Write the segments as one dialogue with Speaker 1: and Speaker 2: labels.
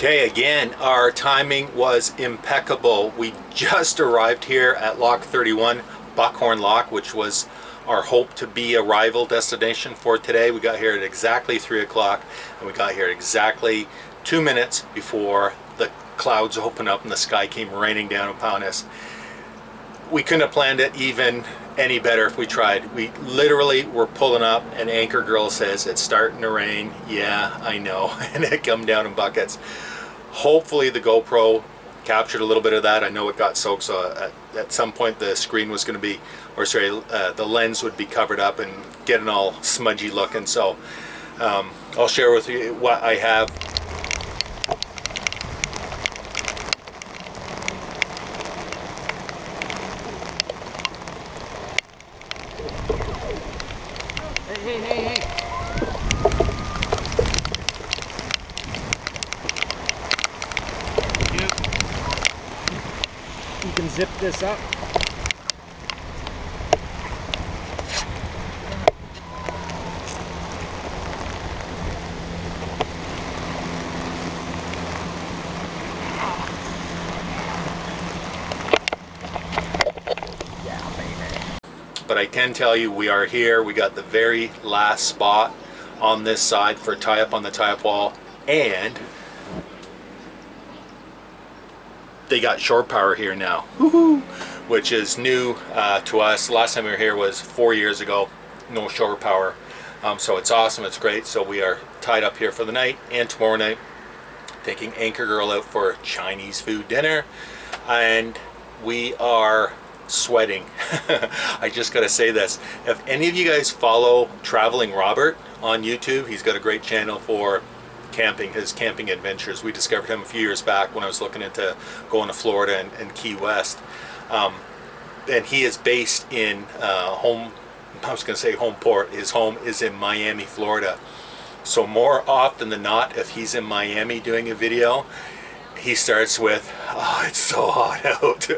Speaker 1: Okay, again, our timing was impeccable. We just arrived here at Lock 31, Buckhorn Lock, which was our hope to be a rival destination for today. We got here at exactly 3 o'clock, and we got here at exactly 2 minutes before the clouds opened up and the sky came raining down upon us. We couldn't have planned it even any better if we tried. We literally were pulling up and Anchor Girl says, "It's starting to rain." Yeah, I know. And it come down in buckets. Hopefully the GoPro captured a little bit of that. I know it got soaked, so at some point the screen was going to be, or sorry, the lens would be covered up and getting all smudgy looking. So I'll share with you what I have.
Speaker 2: Hey. You can zip this up.
Speaker 1: But I can tell you we are here. We got the very last spot on this side for tie up on the tie up wall, and they got shore power here now. Woohoo! Which is new to us. Last time we were here was 4 years ago. No shore power. So it's awesome. It's great. So we are tied up here for the night and tomorrow night, taking Anchor Girl out for Chinese food dinner, and we are sweating. I just gotta say this, if any of you guys follow Traveling Robert on YouTube, he's got a great channel for camping, his camping adventures. We discovered him a few years back when I was looking into going to Florida and Key West, and he is based in home port. His home is in Miami, Florida. So more often than not, if he's in Miami doing a video, he starts with, "Oh, it's so hot out."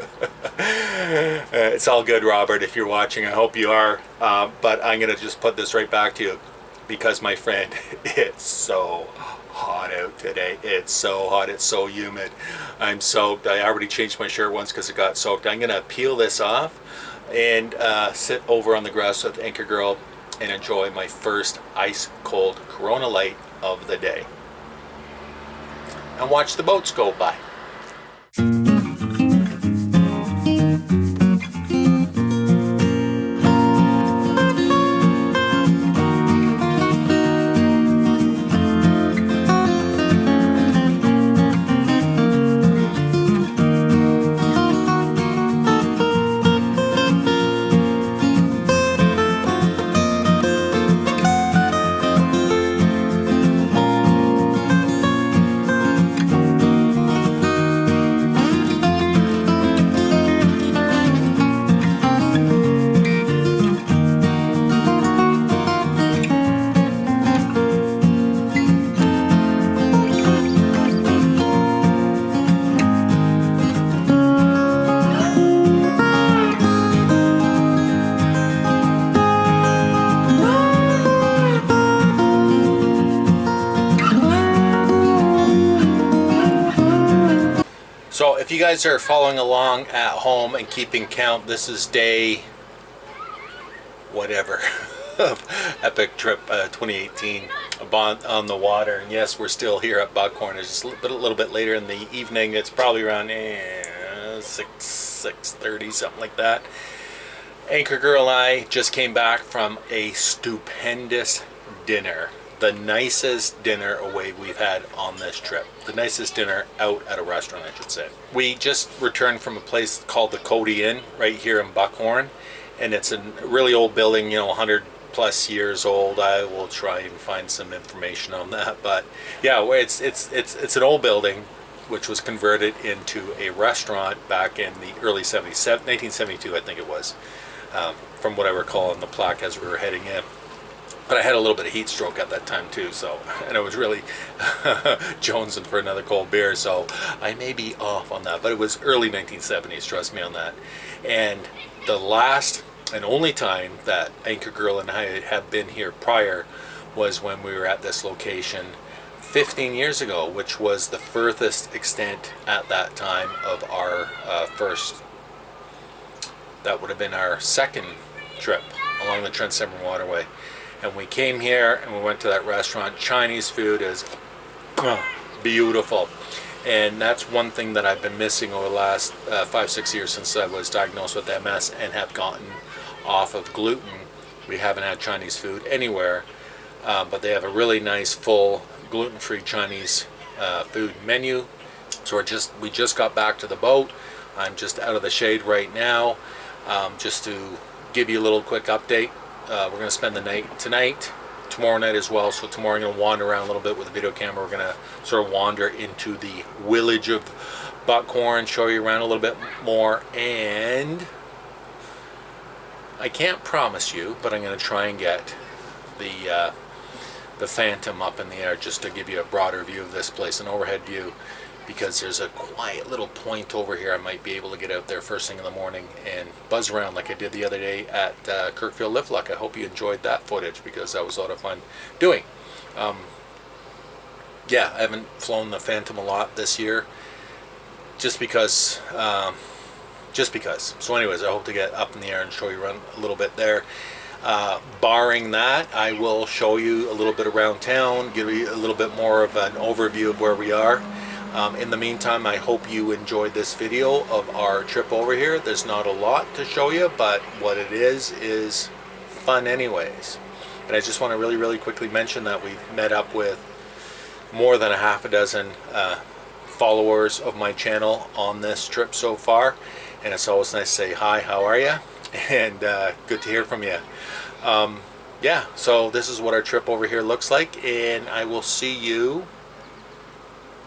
Speaker 1: It's all good, Robert, if you're watching. I hope you are. But I'm going to just put this right back to you because, my friend, it's so hot out today. It's so hot. It's so humid. I'm soaked. I already changed my shirt once because it got soaked. I'm going to peel this off and sit over on the grass with Anchor Girl and enjoy my first ice cold Corona Light of the day. And watch the boats go by. So if you guys are following along at home and keeping count, this is day whatever of Epic Trip 2018 on the water. And yes, we're still here at Buckhorn. It's just a little bit later in the evening. It's probably around 6:30, something like that. Anchor Girl and I just came back from a stupendous dinner. The nicest dinner away we've had on this trip. The nicest dinner out at a restaurant, I should say. We just returned from a place called the Cody Inn right here in Buckhorn, and it's a really old building, 100 plus years old. I will try and find some information on that, but yeah, it's an old building which was converted into a restaurant back in the early 70s, 1972 I think it was, from what I recall on the plaque as we were heading in. But I had a little bit of heat stroke at that time too, so, and I was really jonesing for another cold beer, so I may be off on that, but it was early 1970s, trust me on that. And the last and only time that Anchor Girl and I have been here prior was when we were at this location 15 years ago, which was the furthest extent at that time of our that would have been our second trip along the Trent-Severn Waterway. And we came here and we went to that restaurant. Chinese food is beautiful. And that's one thing that I've been missing over the last 5-6 years since I was diagnosed with MS and have gotten off of gluten. We haven't had Chinese food anywhere, but they have a really nice full gluten-free Chinese food menu. So we just got back to the boat. I'm just out of the shade right now, just to give you a little quick update. We're going to spend the night tonight, tomorrow night as well. So tomorrow I'm going to wander around a little bit with the video camera. We're going to sort of wander into the village of Buckhorn, show you around a little bit more, and I can't promise you, but I'm going to try and get the Phantom up in the air just to give you a broader view of this place, an overhead view, because there's a quiet little point over here. I might be able to get out there first thing in the morning and buzz around like I did the other day at Kirkfield Liftlock. I hope you enjoyed that footage because that was a lot of fun doing. Yeah, I haven't flown the Phantom a lot this year just because. So anyways, I hope to get up in the air and show you around a little bit there. Barring that, I will show you a little bit around town, give you a little bit more of an overview of where we are. In the meantime, I hope you enjoyed this video of our trip over here. There's not a lot to show you, but what it is fun anyways. And I just want to really quickly mention that we've met up with more than a half a dozen followers of my channel on this trip so far. And it's always nice to say hi, how are you? And good to hear from you. Yeah, so this is what our trip over here looks like, and I will see you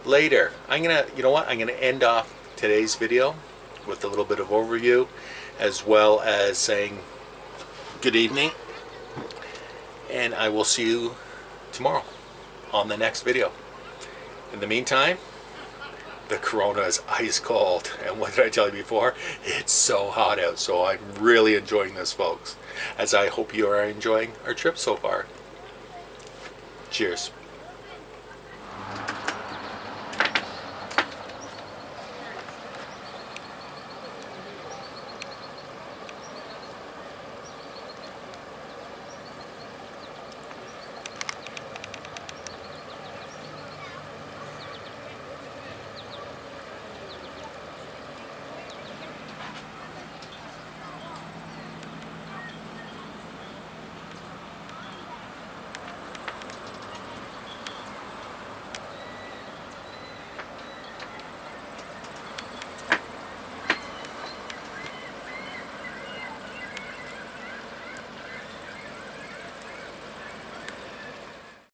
Speaker 1: later. You know what? I'm gonna end off today's video with a little bit of overview, as well as saying good evening, and I will see you tomorrow on the next video. In the meantime, the Corona is ice cold, and what did I tell you before? It's so hot out, so I'm really enjoying this, folks, as I hope you are enjoying our trip so far. Cheers.